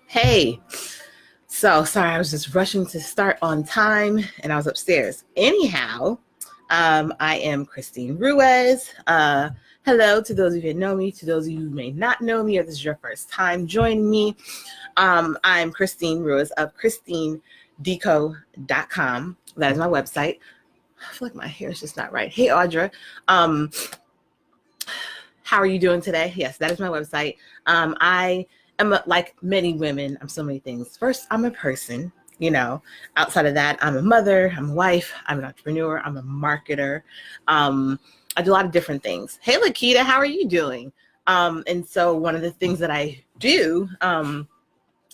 Hey, so sorry, I was just rushing to start on time and I was upstairs. Anyhow, I am Christine Ruiz. Hello to those of you who know me, to those of you who may not know me, or this is your first time joining me. I'm Christine Ruiz of ChristineDeco.com. That is my website. I feel like my hair is just not right. Hey, Audra. How are you doing today? Yes, that is my website. I am like many women. I'm so many things. First, I'm a person. Outside of that, I'm a mother, I'm a wife, I'm an entrepreneur, I'm a marketer. I do a lot of different things. Hey, Lakita, how are you doing? And so one of the things that I do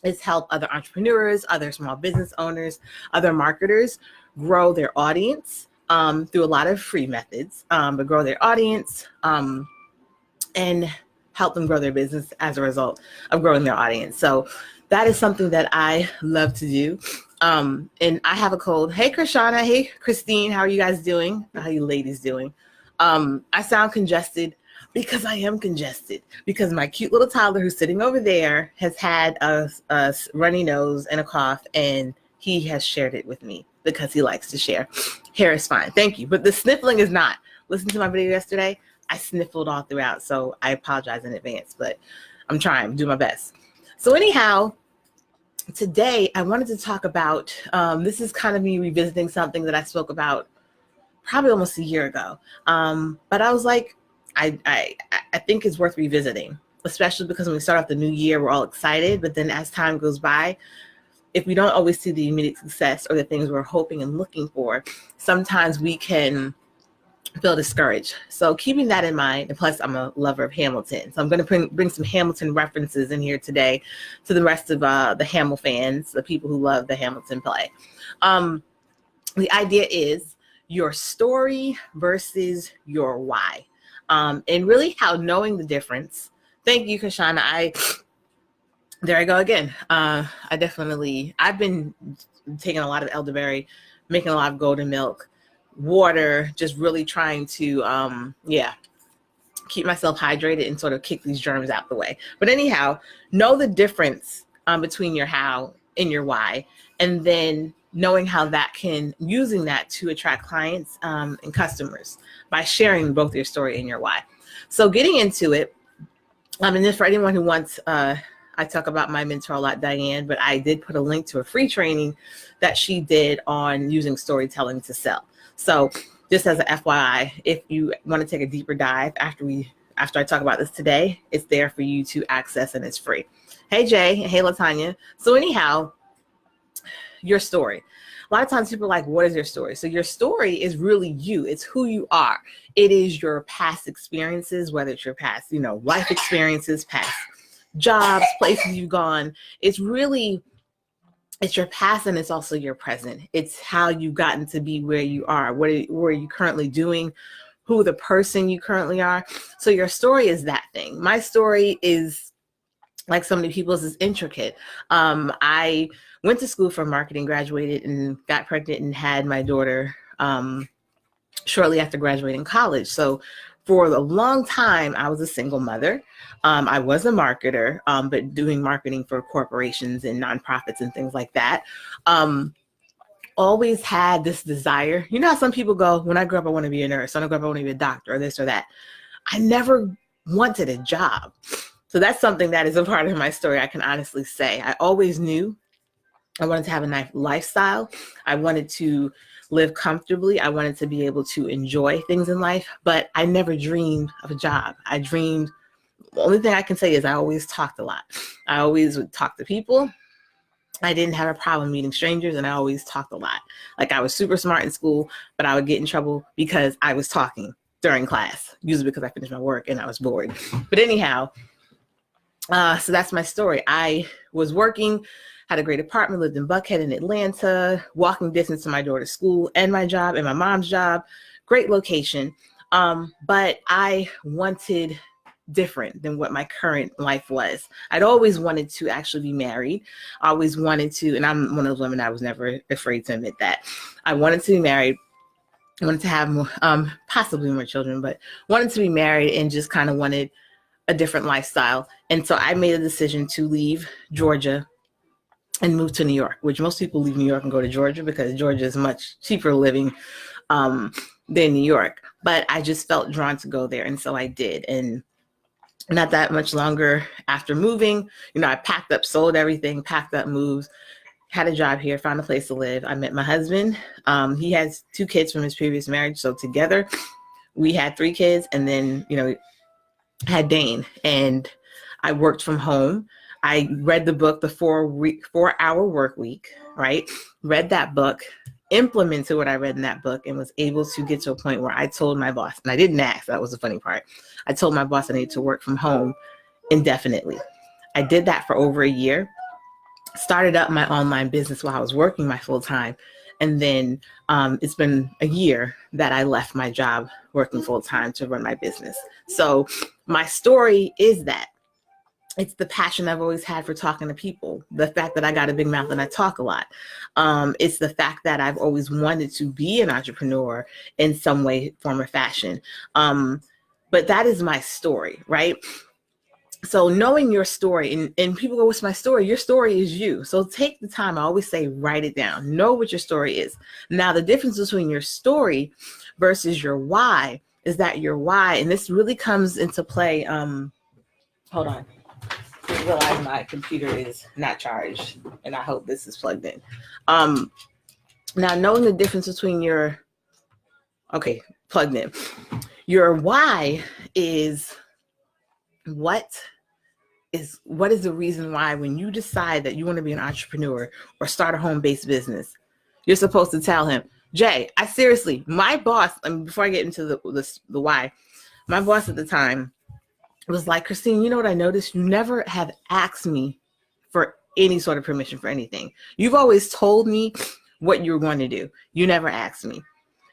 is help other entrepreneurs, other small business owners, other marketers grow their audience through a lot of free methods, but grow their audience and help them grow their business as a result of growing their audience. So that is something that I love to do. And I have a cold. Hey, Krishana. Hey, Christine. How are you guys doing? How are you ladies doing? I sound congested because I am congested because my cute little toddler who's sitting over there has had a runny nose and a cough, and he has shared it with me because he likes to share. Hair is fine. Thank you. But the sniffling is not. Listen to my video yesterday. I sniffled all throughout, so I apologize in advance, but I'm trying to do my best. So anyhow, today I wanted to talk about, this is kind of me revisiting something that I spoke about probably almost a year ago. But I was like, I think it's worth revisiting, especially because when we start off the new year, we're all excited, but then as time goes by, if we don't always see the immediate success or the things we're hoping and looking for, sometimes we can feel discouraged. So keeping that in mind, and plus I'm a lover of Hamilton, so I'm going to bring some Hamilton references in here today to the rest of the Hamilton fans, the people who love the Hamilton play. The idea is your story versus your why, and really how knowing the difference. Thank you, Kashana. There I go again. I've been taking a lot of elderberry, making a lot of golden milk, water, just really trying to keep myself hydrated and sort of kick these germs out the way. But anyhow, know the difference between your how and your why, and then knowing how using that to attract clients and customers by sharing both your story and your why. So getting into it, and then for anyone who wants, I talk about my mentor a lot, Diane, but I did put a link to a free training that she did on using storytelling to sell. So just as an FYI, if you want to take a deeper dive after I talk about this today, it's there for you to access and it's free. Hey, Jay. Hey, LaTanya. So anyhow, your story. A lot of times people are like, what is your story? So your story is really you. It's who you are. It is your past experiences, whether it's your past, life experiences, past jobs, places you've gone. It's your past, and it's also your present. It's how you've gotten to be where you are. What are you currently doing? Who the person you currently are. So your story is that thing. My story is, like so many people's, is intricate. I went to school for marketing, graduated, and got pregnant and had my daughter shortly after graduating college. So for a long time, I was a single mother. I was a marketer, but doing marketing for corporations and nonprofits and things like that. Always had this desire. You know how some people go, when I grow up, I want to be a nurse. When I grow up, I want to be a doctor or this or that. I never wanted a job. So that's something that is a part of my story, I can honestly say. I always knew I wanted to have a nice lifestyle. I wanted to live comfortably. I wanted to be able to enjoy things in life, but I never dreamed of a job. The only thing I can say is I always talked a lot. I always would talk to people. I didn't have a problem meeting strangers, and I always talked a lot. Like, I was super smart in school, but I would get in trouble because I was talking during class, usually because I finished my work and I was bored. But anyhow, so that's my story. I was working, had a great apartment, lived in Buckhead in Atlanta, walking distance to my daughter's school and my job and my mom's job, great location. But I wanted different than what my current life was. I'd always wanted to actually be married. I always wanted to, and I'm one of those women, I was never afraid to admit that. I wanted to be married. I wanted to have possibly more children, but wanted to be married and just kind of wanted a different lifestyle. And so I made a decision to leave Georgia and moved to New York, which most people leave New York and go to Georgia because Georgia is much cheaper living um, than New York. But I just felt drawn to go there. And so I did. And not that much longer after moving, I packed up, sold everything, packed up, moved, had a job here, found a place to live. I met my husband. He has 2 kids from his previous marriage. So together we had 3 kids, and then, had Dane, and I worked from home. I read the book, The 4-Hour Work Week, right? Read that book, implemented what I read in that book, and was able to get to a point where I told my boss, and I didn't ask, that was the funny part. I told my boss I needed to work from home indefinitely. I did that for over a year, started up my online business while I was working my full time. And then it's been a year that I left my job working full time to run my business. So my story is that it's the passion I've always had for talking to people. The fact that I got a big mouth and I talk a lot. It's the fact that I've always wanted to be an entrepreneur in some way, form, or fashion. But that is my story, right? So knowing your story, and people go, what's my story? Your story is you. So take the time. I always say, write it down. Know what your story is. Now, the difference between your story versus your why is that your why, and this really comes into play. Hold on. I realize my computer is not charged, and I hope this is plugged in. Now, knowing the difference between plugged in. Your why is what is the reason why when you decide that you want to be an entrepreneur or start a home-based business, you're supposed to tell him, Jay, my boss, before I get into the why, my boss at the time was like, Christine, you know what I noticed? You never have asked me for any sort of permission for anything. You've always told me what you're going to do. You never asked me.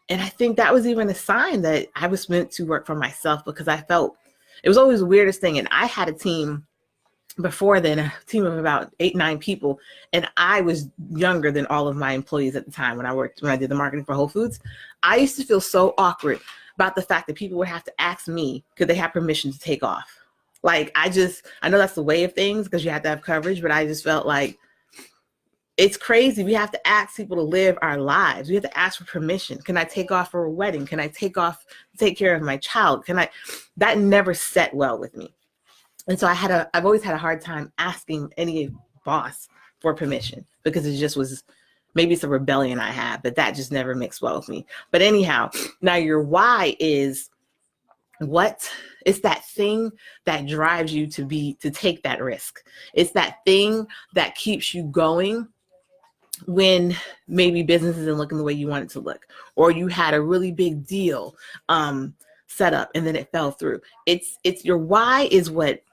And I think that was even a sign that I was meant to work for myself, because I felt it was always the weirdest thing. And I had a team before then, a team of about 8-9 people. And I was younger than all of my employees at the time when I did the marketing for Whole Foods. I used to feel so awkward about the fact that people would have to ask me, could they have permission to take off? Like, I know that's the way of things because you have to have coverage, but I just felt like it's crazy. We have to ask people to live our lives. We have to ask for permission. Can I take off for a wedding? Can I take off to take care of my child? That never set well with me. And so I've always had a hard time asking any boss for permission, because it just was, maybe it's a rebellion I have, but that just never mixed well with me. But anyhow, now your why is it's that thing that drives you to take that risk. It's that thing that keeps you going when maybe business isn't looking the way you want it to look, or you had a really big deal set up and then it fell through. It's your why is what,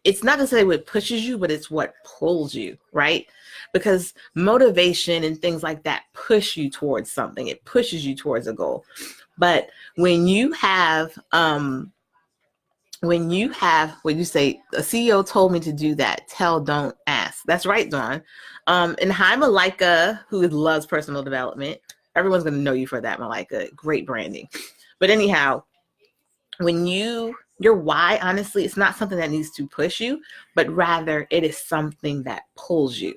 it's not necessarily what pushes you, but it's what pulls you, right? Because motivation and things like that push you towards something. It pushes you towards a goal. But when you have what you say, a CEO told me to do that, tell, don't ask. That's right, Dawn. And hi, Malika, who loves personal development. Everyone's going to know you for that, Malika. Great branding. But anyhow, when your why, honestly, it's not something that needs to push you, but rather it is something that pulls you.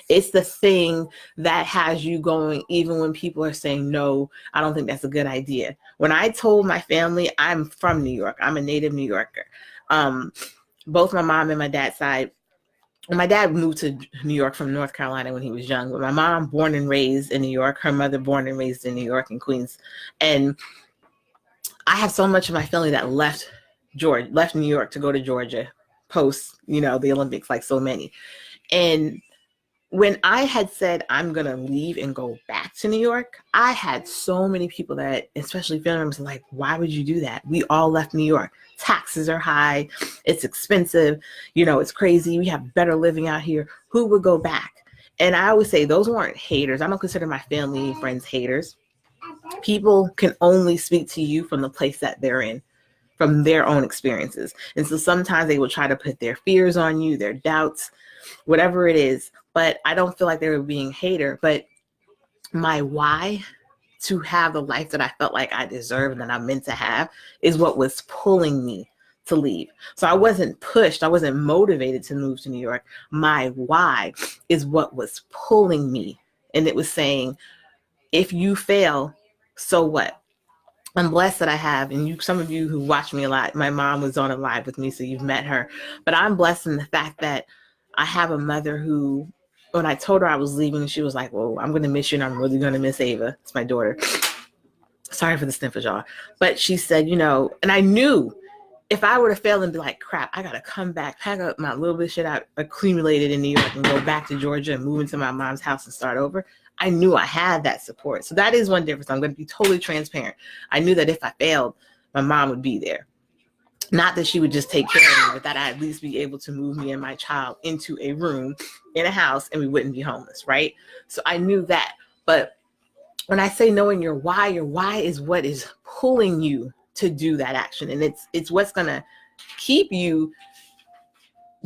It's the thing that has you going even when people are saying, no, I don't think that's a good idea. When I told my family, I'm from New York. I'm a native New Yorker. Both my mom and my dad's side. My dad moved to New York from North Carolina when he was young. But my mom, born and raised in New York. Her mother, born and raised in New York and Queens. And I have so much of my family that left New York to go to Georgia post, the Olympics, like so many. And when I had said I'm going to leave and go back to New York, I had so many people that, especially family members, like, why would you do that? We all left New York. Taxes are high. It's expensive. It's crazy. We have better living out here. Who would go back? And I always say those weren't haters. I don't consider my family and friends haters. People can only speak to you from the place that they're in, from their own experiences. And so sometimes they will try to put their fears on you, their doubts, whatever it is. But I don't feel like they were being hater. But my why to have the life that I felt like I deserved and that I'm meant to have is what was pulling me to leave. So I wasn't pushed. I wasn't motivated to move to New York. My why is what was pulling me. And it was saying, if you fail, so what? I'm blessed that I have, and some of you who watch me a lot, my mom was on a live with me, so you've met her. But I'm blessed in the fact that I have a mother who, when I told her I was leaving, she was like, well, I'm going to miss you, and I'm really going to miss Ava. It's my daughter. Sorry for the sniffles, y'all. But she said, and I knew if I were to fail and be like, crap, I got to come back, pack up my little bit of shit I accumulated in New York and go back to Georgia and move into my mom's house and start over, I knew I had that support. So that is one difference. I'm going to be totally transparent. I knew that if I failed, my mom would be there. Not that she would just take care of me, but that I'd at least be able to move me and my child into a room in a house and we wouldn't be homeless, right? So I knew that. But when I say knowing your why is what is pulling you to do that action. And it's what's going to keep you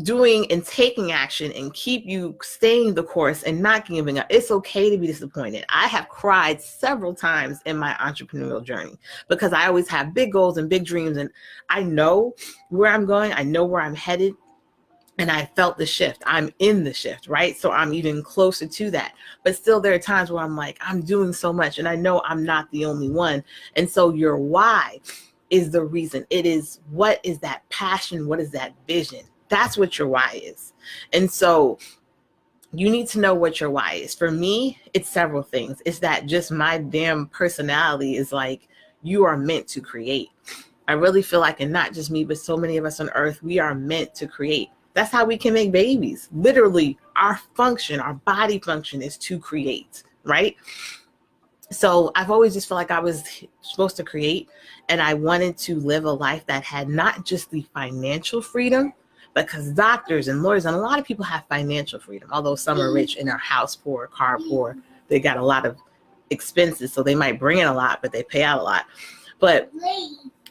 doing and taking action and keep you staying the course and not giving up. It's okay to be disappointed. I have cried several times in my entrepreneurial journey because I always have big goals and big dreams, and I know where I'm going. I know where I'm headed, and I felt the shift. I'm in the shift, right? So I'm even closer to that. But still, there are times where I'm like, I'm doing so much, and I know I'm not the only one. And so your why is the reason. It is, what is that passion? What is that vision? That's what your why is. And so you need to know what your why is. For me, it's several things. It's that just my damn personality is like, you are meant to create. I really feel like, and not just me, but so many of us on earth, we are meant to create. That's how we can make babies. Literally, our function, our body function is to create, right? So I've always just felt like I was supposed to create, and I wanted to live a life that had not just the financial freedom, because doctors and lawyers and a lot of people have financial freedom, although some are rich and are house poor, car poor. They got a lot of expenses, so they might bring in a lot, but they pay out a lot. But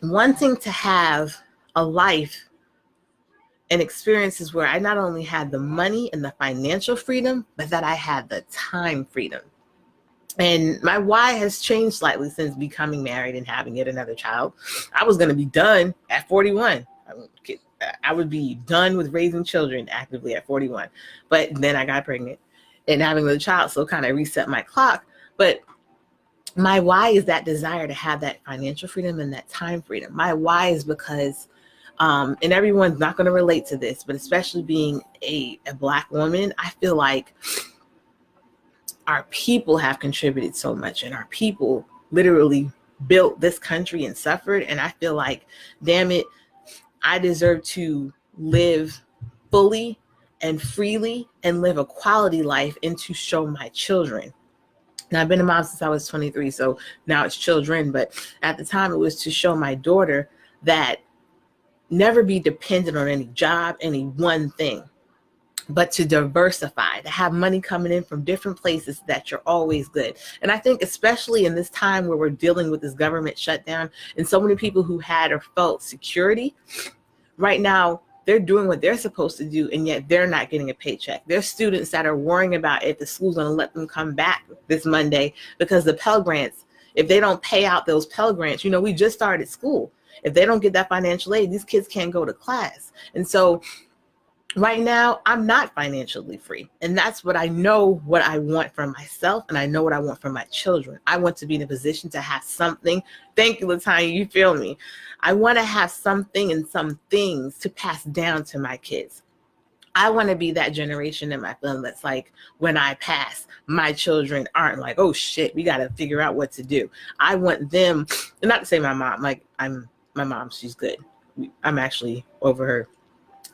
wanting to have a life and experiences where I not only had the money and the financial freedom, but that I had the time freedom. And my why has changed slightly since becoming married and having yet another child. I was going to be done at 41. I would be done with raising children actively at 41. But then I got pregnant and having a child, so kind of reset my clock. But my why is that desire to have that financial freedom and that time freedom. My why is because, and everyone's not going to relate to this, but especially being a Black woman, I feel like our people have contributed so much, and our people literally built this country and suffered. And I feel like, damn it, I deserve to live fully and freely and live a quality life and to show my children. Now, I've been a mom since I was 23, so now it's children. But at the time, it was to show my daughter that never be dependent on any job, any one thing, but to diversify, to have money coming in from different places, that you're always good. And I think especially in this time where we're dealing with this government shutdown and so many people who had or felt security, right now, they're doing what they're supposed to do, and yet they're not getting a paycheck. There's students that are worrying about if the school's going to let them come back this Monday because the Pell Grants, if they don't pay out those Pell Grants, we just started school. If they don't get that financial aid, these kids can't go to class. And so right now, I'm not financially free. And that's what I know what I want for myself, and I know what I want for my children. I want to be in a position to have something. Thank you, Latanya, you feel me. I want to have something and some things to pass down to my kids. I want to be that generation in my family that's like, when I pass, my children aren't like, oh shit, we got to figure out what to do. I want them, and not to say my mom, my mom, she's good. I'm actually over her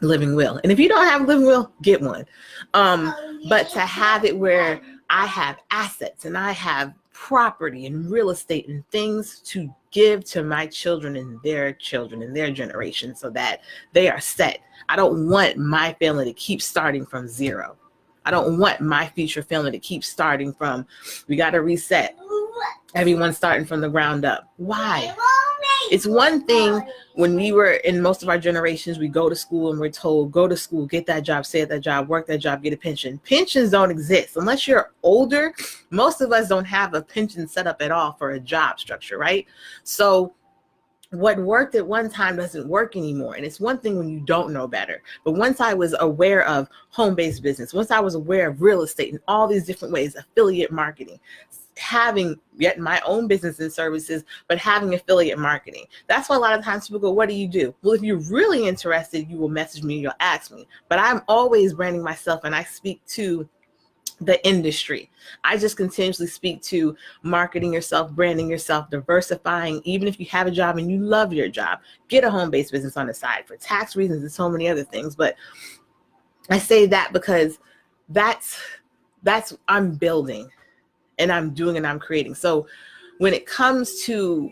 living will. And if you don't have a living will, get one. But to have it where I have assets and I have property and real estate and things to give to my children and their generation so that they are set. I don't want my family to keep starting from zero. I don't want my future family to keep starting from, we got to reset. Everyone's starting from the ground up. Why? It's one thing when we were in most of our generations, we go to school and we're told, go to school, get that job, stay at that job, work that job, get a pension. Pensions don't exist. Unless you're older, most of us don't have a pension set up at all for a job structure, right? So what worked at one time doesn't work anymore. And it's one thing when you don't know better. But once I was aware of home-based business, once I was aware of real estate and all these different ways, affiliate marketing, having yet my own business and services, but having affiliate marketing. That's why a lot of times people go, what do you do? Well, if you're really interested, you will message me, you'll ask me. But I'm always branding myself, and I speak to the industry. I just continuously speak to marketing yourself, branding yourself, diversifying. Even if you have a job and you love your job, get a home-based business on the side for tax reasons and so many other things. But I say that because that's I'm building and I'm doing and I'm creating. So when it comes to,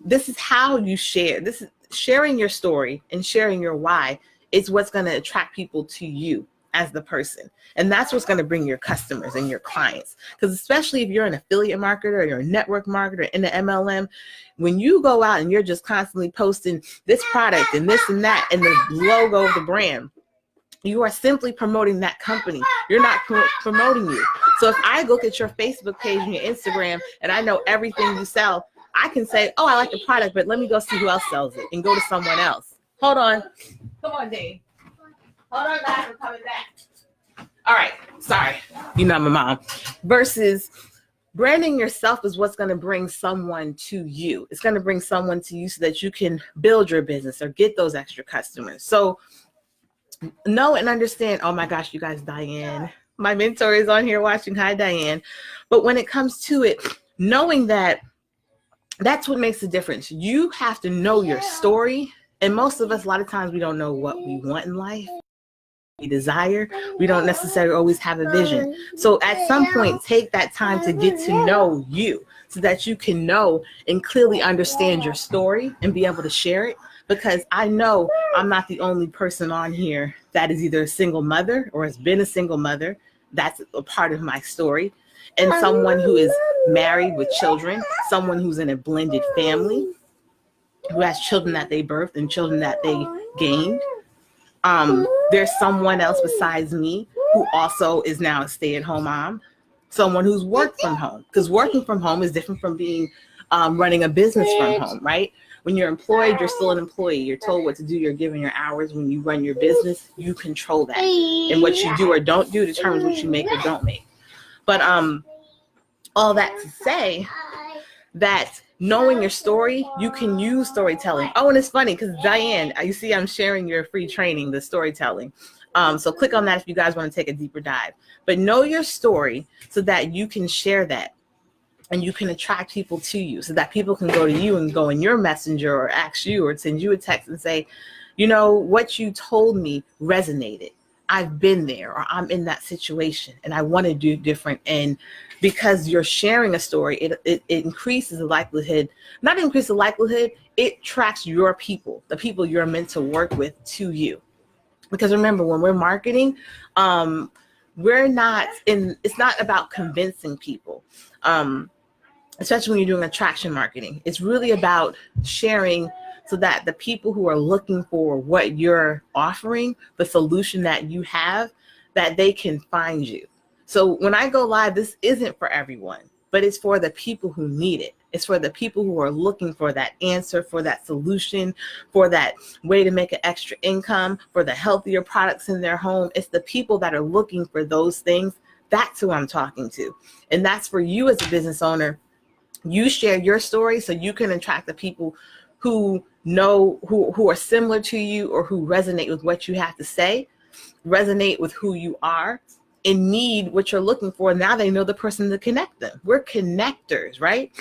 this is how you share. This is sharing your story and sharing your why is what's going to attract people to you as the person. And that's what's going to bring your customers and your clients. Because especially if you're an affiliate marketer or you're a network marketer in the MLM, when you go out and you're just constantly posting this product and this and that and the logo of the brand, you are simply promoting that company. You're not promoting you. So if I look at your Facebook page and your Instagram and I know everything you sell, I can say, oh, I like the product, but let me go see who else sells it and go to someone else. Hold on. Come on, Dave. Hold on, guys, I'm coming back. All right, sorry. You know I'm a mom. Versus branding yourself is what's going to bring someone to you. It's going to bring someone to you so that you can build your business or get those extra customers. So know and understand, oh my gosh, you guys, Diane, my mentor is on here watching. Hi, Diane. But when it comes to it, knowing that that's what makes the difference. You have to know your story. And most of us, a lot of times, we don't know what we want in life. We desire, we don't necessarily always have a vision. So at some point, take that time to get to know you so that you can know and clearly understand your story and be able to share it. Because I know I'm not the only person on here that is either a single mother or has been a single mother. That's a part of my story. And someone who is married with children, someone who's in a blended family, who has children that they birthed and children that they gained. There's someone else besides me who also is now a stay-at-home mom, someone who's worked from home, because working from home is different from being running a business from home, right? When you're employed, you're still an employee. You're told what to do. You're given your hours. When you run your business, you control that. And what you do or don't do determines what you make or don't make. But all that to say that knowing your story, you can use storytelling. Oh, and it's funny because Diane, you see I'm sharing your free training, the storytelling. So click on that if you guys want to take a deeper dive. But know your story so that you can share that and you can attract people to you so that people can go to you and go in your messenger or ask you or send you a text and say, you know, what you told me resonated. I've been there, or I'm in that situation and I want to do different. And because you're sharing a story, it increases the likelihood, not increase the likelihood, it attracts your people, the people you're meant to work with to you. Because remember, when we're marketing, it's not about convincing people, especially when you're doing attraction marketing. It's really about sharing so that the people who are looking for what you're offering, the solution that you have, that they can find you. So when I go live, this isn't for everyone, but it's for the people who need it. It's for the people who are looking for that answer, for that solution, for that way to make an extra income, for the healthier products in their home. It's the people that are looking for those things. That's who I'm talking to. And that's for you as a business owner. You share your story so you can attract the people who know, who are similar to you or who resonate with what you have to say, resonate with who you are, and need what you're looking for. Now they know the person to connect them. We're connectors, right?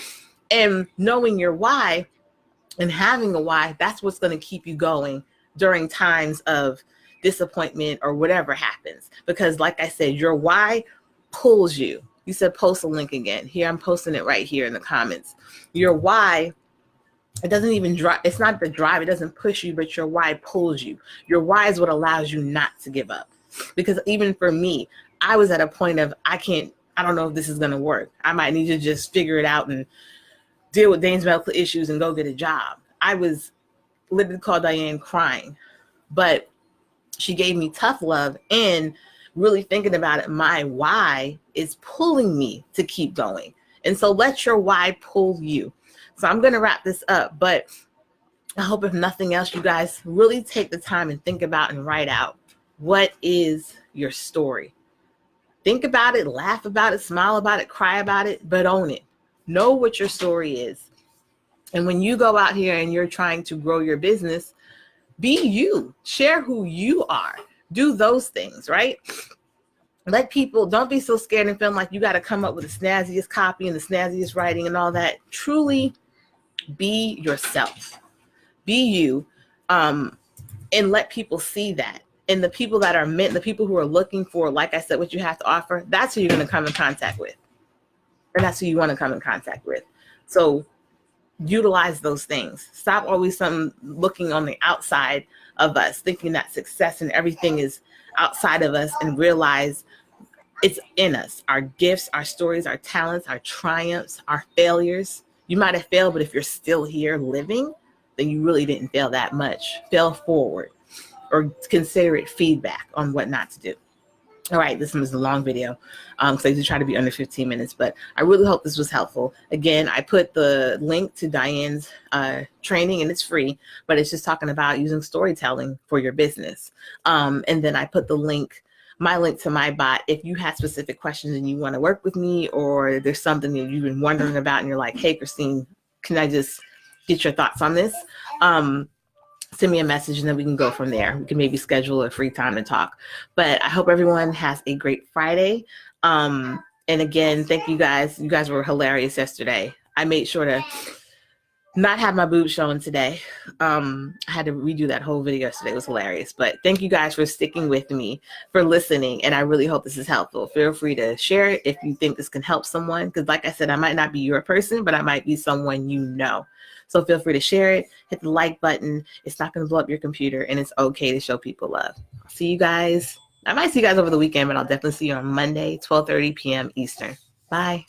And knowing your why and having a why, that's what's going to keep you going during times of disappointment or whatever happens. Because like I said, your why pulls you. You said post a link again. Here, I'm posting it right here in the comments. Your why, it doesn't even drive. It's not the drive. It doesn't push you, but your why pulls you. Your why is what allows you not to give up. Because even for me, I was at a point of, I don't know if this is going to work. I might need to just figure it out and deal with Dane's medical issues and go get a job. I was literally called Diane crying, but she gave me tough love and really thinking about it. My why is pulling me to keep going. And so let your why pull you. So I'm going to wrap this up, but I hope if nothing else, you guys really take the time and think about and write out, what is your story? Think about it, laugh about it, smile about it, cry about it, but own it. Know what your story is. And when you go out here and you're trying to grow your business, be you. Share who you are. Do those things, right? Let people, don't be so scared and feeling like you got to come up with the snazziest copy and the snazziest writing and all that. Truly be yourself. Be you. And let people see that. And the people that are meant, the people who are looking for, like I said, what you have to offer, that's who you're going to come in contact with. And that's who you want to come in contact with. So utilize those things. Stop always looking on the outside of us, thinking that success and everything is outside of us, and realize it's in us. Our gifts, our stories, our talents, our triumphs, our failures. You might have failed, but if you're still here living, then you really didn't fail that much. Fail forward, or consider it feedback on what not to do. All right, this was a long video, because I usually try to be under 15 minutes, but I really hope this was helpful. Again, I put the link to Diane's training, and it's free, but it's just talking about using storytelling for your business. And then I put the link, my link to my bot. If you have specific questions and you want to work with me, or there's something that you've been wondering about and you're like, hey, Christine, can I just get your thoughts on this? Send me a message and then we can go from there. We can maybe schedule a free time to talk. But I hope everyone has a great Friday. And again, thank you guys. You guys were hilarious yesterday. I made sure to not have my boobs showing today. I had to redo that whole video yesterday. It was hilarious. But thank you guys for sticking with me, for listening. And I really hope this is helpful. Feel free to share it if you think this can help someone. Because like I said, I might not be your person, but I might be someone you know. So feel free to share it, hit the like button. It's not going to blow up your computer, and it's okay to show people love. I'll see you guys. I might see you guys over the weekend, but I'll definitely see you on Monday, 12:30 p.m. Eastern. Bye.